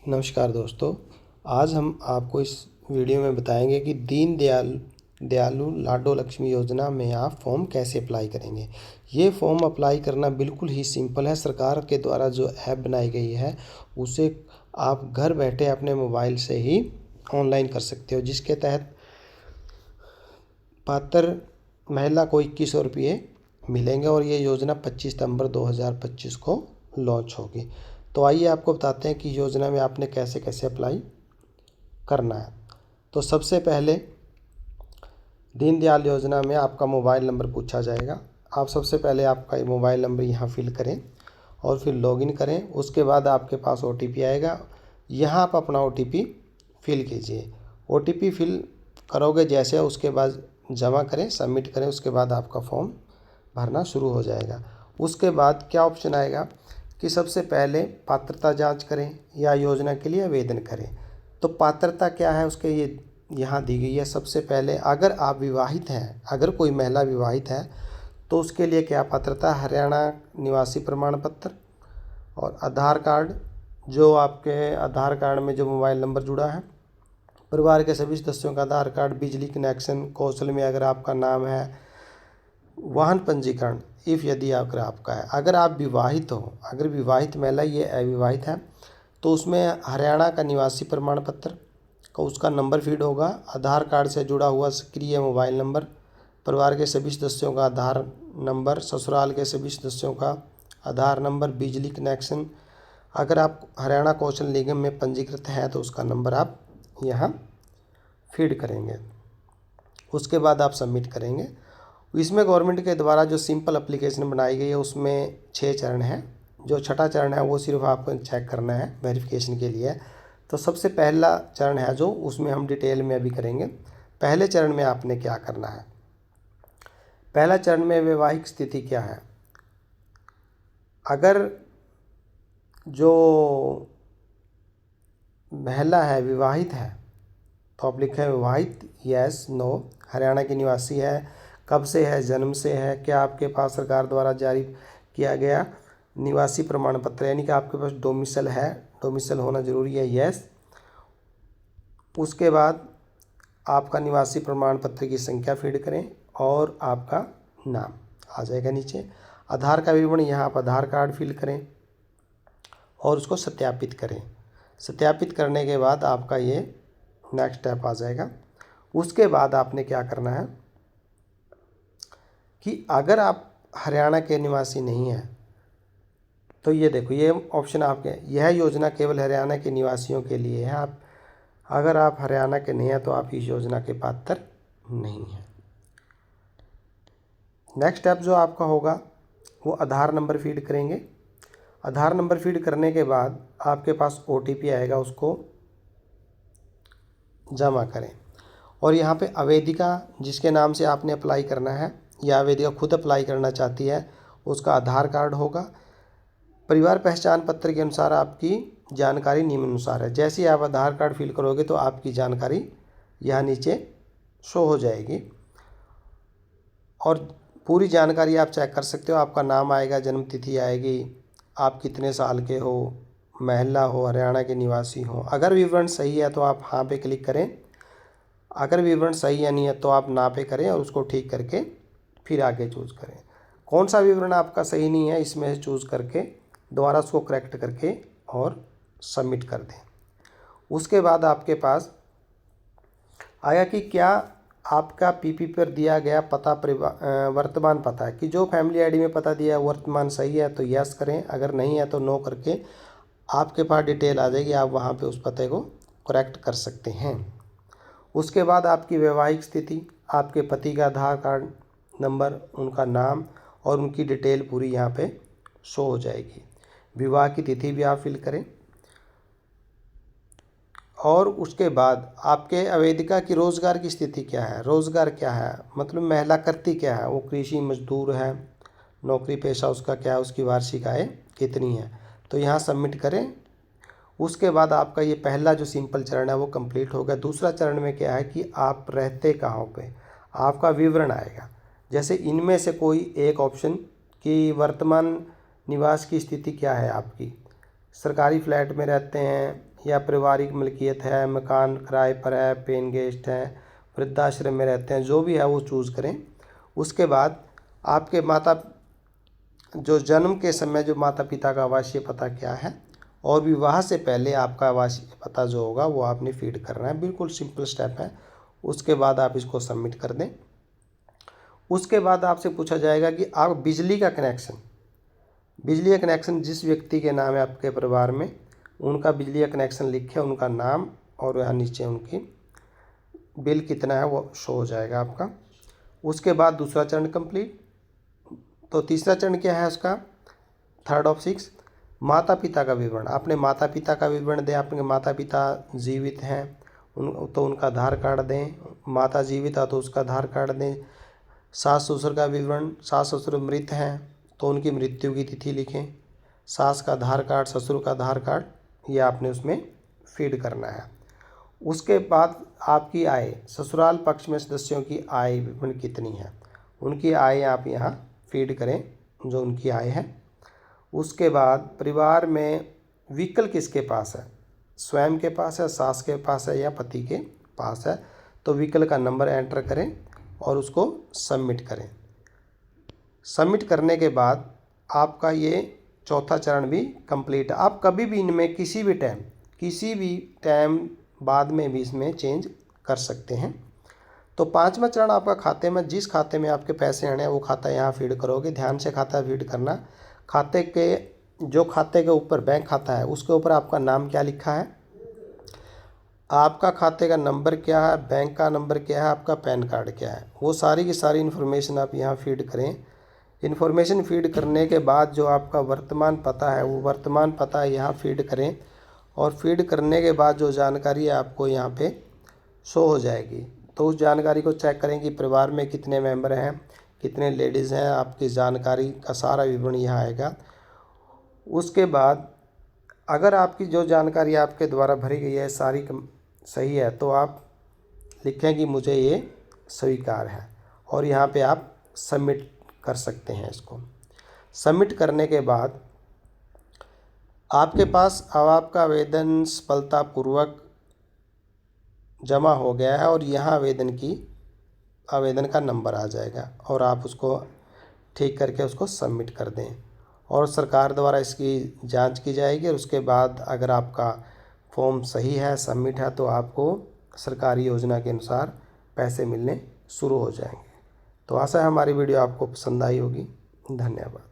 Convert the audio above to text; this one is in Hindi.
नमस्कार दोस्तों। आज हम आपको इस वीडियो में बताएंगे कि दयालु लाडो लक्ष्मी योजना में आप फॉर्म कैसे अप्लाई करेंगे। ये फॉर्म अप्लाई करना बिल्कुल ही सिंपल है। सरकार के द्वारा जो ऐप बनाई गई है उसे आप घर बैठे अपने मोबाइल से ही ऑनलाइन कर सकते हो, जिसके तहत पात्र महिला को 2100 रुपये मिलेंगे और ये योजना 25 सितंबर 2025 को लॉन्च होगी। तो आइए आपको बताते हैं कि योजना में आपने कैसे कैसे अप्लाई करना है। तो सबसे पहले दीनदयाल योजना में आपका मोबाइल नंबर पूछा जाएगा। आप सबसे पहले आपका मोबाइल नंबर यहाँ फिल करें और फिर लॉगिन करें। उसके बाद आपके पास OTP आएगा। यहाँ आप अपना OTP फिल कीजिए। OTP फिल करोगे जैसे, उसके बाद जमा करें, सबमिट करें। उसके बाद आपका फॉर्म भरना शुरू हो जाएगा। उसके बाद क्या ऑप्शन आएगा कि सबसे पहले पात्रता जांच करें या योजना के लिए आवेदन करें। तो पात्रता क्या है उसके ये यहाँ दी गई है। सबसे पहले अगर आप विवाहित हैं, अगर कोई महिला विवाहित है तो उसके लिए क्या पात्रता, हरियाणा निवासी प्रमाण पत्र और आधार कार्ड, जो आपके आधार कार्ड में जो मोबाइल नंबर जुड़ा है, परिवार के सभी सदस्यों का आधार कार्ड, बिजली कनेक्शन, कौशल में अगर आपका नाम है, वाहन पंजीकरण यदि अगर आपका है। अगर आप विवाहित हो, अगर विवाहित महिला ये अविवाहित है तो उसमें हरियाणा का निवासी प्रमाण पत्र का उसका नंबर फीड होगा, आधार कार्ड से जुड़ा हुआ सक्रिय मोबाइल नंबर, परिवार के सभी सदस्यों का आधार नंबर, ससुराल के सभी सदस्यों का आधार नंबर, बिजली कनेक्शन। अगर आप हरियाणा कौशल निगम में पंजीकृत हैं तो उसका नंबर आप यहाँ फीड करेंगे। उसके बाद आप सबमिट करेंगे। इसमें गवर्नमेंट के द्वारा जो सिंपल एप्लीकेशन बनाई गई है उसमें 6 चरण हैं। जो छठा चरण है वो सिर्फ आपको चेक करना है, वेरिफिकेशन के लिए। तो सबसे पहला चरण है जो, उसमें हम डिटेल में अभी करेंगे। पहले चरण में आपने क्या करना है। पहला चरण में वैवाहिक स्थिति क्या है। अगर जो महिला है विवाहित है तो आप लिखें विवाहित, यस, नो। हरियाणा की निवासी है, कब से है, जन्म से है, क्या आपके पास सरकार द्वारा जारी किया गया निवासी प्रमाण पत्र, यानी कि आपके पास डोमिसल है, डोमिसल होना जरूरी है, यस। उसके बाद आपका निवासी प्रमाण पत्र की संख्या फीड करें और आपका नाम आ जाएगा नीचे। आधार का विवरण, यहाँ आप आधार कार्ड फिल करें और उसको सत्यापित करें। सत्यापित करने के बाद आपका ये नेक्स्ट स्टेप आ जाएगा। उसके बाद आपने क्या करना है कि अगर आप हरियाणा के निवासी नहीं हैं तो ये देखो, ये ऑप्शन आपके, यह योजना केवल हरियाणा के निवासियों के लिए है। अगर आप हरियाणा के नहीं हैं तो आप इस योजना के पात्र नहीं हैं। नेक्स्ट स्टेप जो आपका होगा वो आधार नंबर फीड करेंगे। आधार नंबर फीड करने के बाद आपके पास OTP आएगा, उसको जमा करें। और यहाँ पे आवेदिका जिसके नाम से आपने अप्लाई करना है या आवेदिका खुद अप्लाई करना चाहती है, उसका आधार कार्ड होगा। परिवार पहचान पत्र के अनुसार आपकी जानकारी निम्नानुसार है। जैसे ही आप आधार कार्ड फिल करोगे तो आपकी जानकारी यहाँ नीचे शो हो जाएगी और पूरी जानकारी आप चेक कर सकते हो। आपका नाम आएगा, जन्म तिथि आएगी, आप कितने साल के हो, महिला हो, हरियाणा के निवासी हो। अगर विवरण सही है तो आप हाँ पे क्लिक करें, अगर विवरण सही या नहीं है तो आप ना पे करें और उसको ठीक करके फिर आगे चूज़ करें। कौन सा विवरण आपका सही नहीं है इसमें से चूज़ करके दोबारा उसको करेक्ट करके और सबमिट कर दें। उसके बाद आपके पास आया कि क्या आपका PP पर दिया गया पता वर्तमान पता है, कि जो फैमिली ID में पता दिया है वर्तमान सही है तो यस करें, अगर नहीं है तो नो करके आपके पास डिटेल आ जाएगी, आप वहाँ पे उस पते को करेक्ट कर सकते हैं। उसके बाद आपकी वैवाहिक स्थिति, आपके पति का आधार कार्ड नंबर, उनका नाम और उनकी डिटेल पूरी यहाँ पे शो हो जाएगी। विवाह की तिथि भी आप फिल करें। और उसके बाद आपके आवेदिका की रोज़गार की स्थिति क्या है, रोज़गार क्या है, मतलब महिला करती क्या है, वो कृषि मजदूर है, नौकरी पेशा उसका क्या है, उसकी वार्षिक आय कितनी है, तो यहाँ सबमिट करें। उसके बाद आपका ये पहला जो सिंपल चरण है वो कंप्लीट हो गया। दूसरा चरण में क्या है कि आप रहते कहाँ पे, आपका विवरण आएगा। जैसे इनमें से कोई एक ऑप्शन कि वर्तमान निवास की स्थिति क्या है आपकी, सरकारी फ्लैट में रहते हैं, या पारिवारिक मलकियत है, मकान किराए पर है, पेन गेस्ट है, वृद्धाश्रम में रहते हैं, जो भी है वो चूज़ करें। उसके बाद आपके जो जन्म के समय जो माता पिता का आवासीय पता क्या है और विवाह से पहले आपका आवासीय पता जो होगा वो आपने फीड करना है। बिल्कुल सिंपल स्टेप है। उसके बाद आप इसको सबमिट कर दें। उसके बाद आपसे पूछा जाएगा कि आप बिजली का कनेक्शन जिस व्यक्ति के नाम है आपके परिवार में, उनका बिजली का कनेक्शन लिखें, उनका नाम, और यहाँ नीचे उनकी बिल कितना है वो शो हो जाएगा आपका। उसके बाद दूसरा चरण कंप्लीट। तो तीसरा चरण क्या है उसका, 3rd of 6, माता पिता का विवरण। आपने माता पिता का विवरण दें। आपके माता पिता जीवित हैं तो उनका आधार कार्ड दें, माता जीवित है तो उसका आधार कार्ड दें। सास ससुर का विवरण, सास ससुर मृत हैं तो उनकी मृत्यु की तिथि लिखें। सास का आधार कार्ड, ससुर का आधार कार्ड, ये आपने उसमें फीड करना है। उसके बाद आपकी आय, ससुराल पक्ष में सदस्यों की आय विवरण कितनी है, उनकी आय आप यहाँ फीड करें जो उनकी आय है। उसके बाद परिवार में व्हीकल किसके पास है, स्वयं के पास है, सास के पास है या पति के पास है, तो व्हीकल का नंबर एंटर करें और उसको सबमिट करें। सबमिट करने के बाद आपका ये चौथा चरण भी कंप्लीट है। आप कभी भी इनमें किसी भी टाइम बाद में भी इसमें चेंज कर सकते हैं। तो 5वां चरण आपका खाते में, जिस खाते में आपके पैसे आने हैं वो खाता यहाँ फीड करोगे। ध्यान से खाता फीड करना। खाते के ऊपर बैंक खाता है उसके ऊपर आपका नाम क्या लिखा है, आपका खाते का नंबर क्या है, बैंक का नंबर क्या है, आपका पैन कार्ड क्या है, वो सारी की सारी इन्फॉर्मेशन आप यहाँ फीड करें। इन्फॉर्मेशन फीड करने के बाद जो आपका वर्तमान पता है वो वर्तमान पता यहाँ फीड करें और फीड करने के बाद जो जानकारी है आपको यहाँ पे शो हो जाएगी। तो उस जानकारी को चेक करें कि परिवार में कितने मेंबर हैं, कितने लेडीज़ हैं, आपकी जानकारी का सारा विवरण यहाँ आएगा। उसके बाद अगर आपकी जो जानकारी आपके द्वारा भरी गई है सारी सही है तो आप लिखें कि मुझे ये स्वीकार है और यहाँ पे आप सबमिट कर सकते हैं। इसको सबमिट करने के बाद आपके पास अब आपका आवेदन सफलतापूर्वक जमा हो गया है और यहाँ आवेदन का नंबर आ जाएगा और आप उसको ठीक करके उसको सबमिट कर दें और सरकार द्वारा इसकी जांच की जाएगी और उसके बाद अगर आपका फॉर्म सही है, सबमिट है, तो आपको सरकारी योजना के अनुसार पैसे मिलने शुरू हो जाएंगे। तो आशा है हमारी वीडियो आपको पसंद आई होगी। धन्यवाद।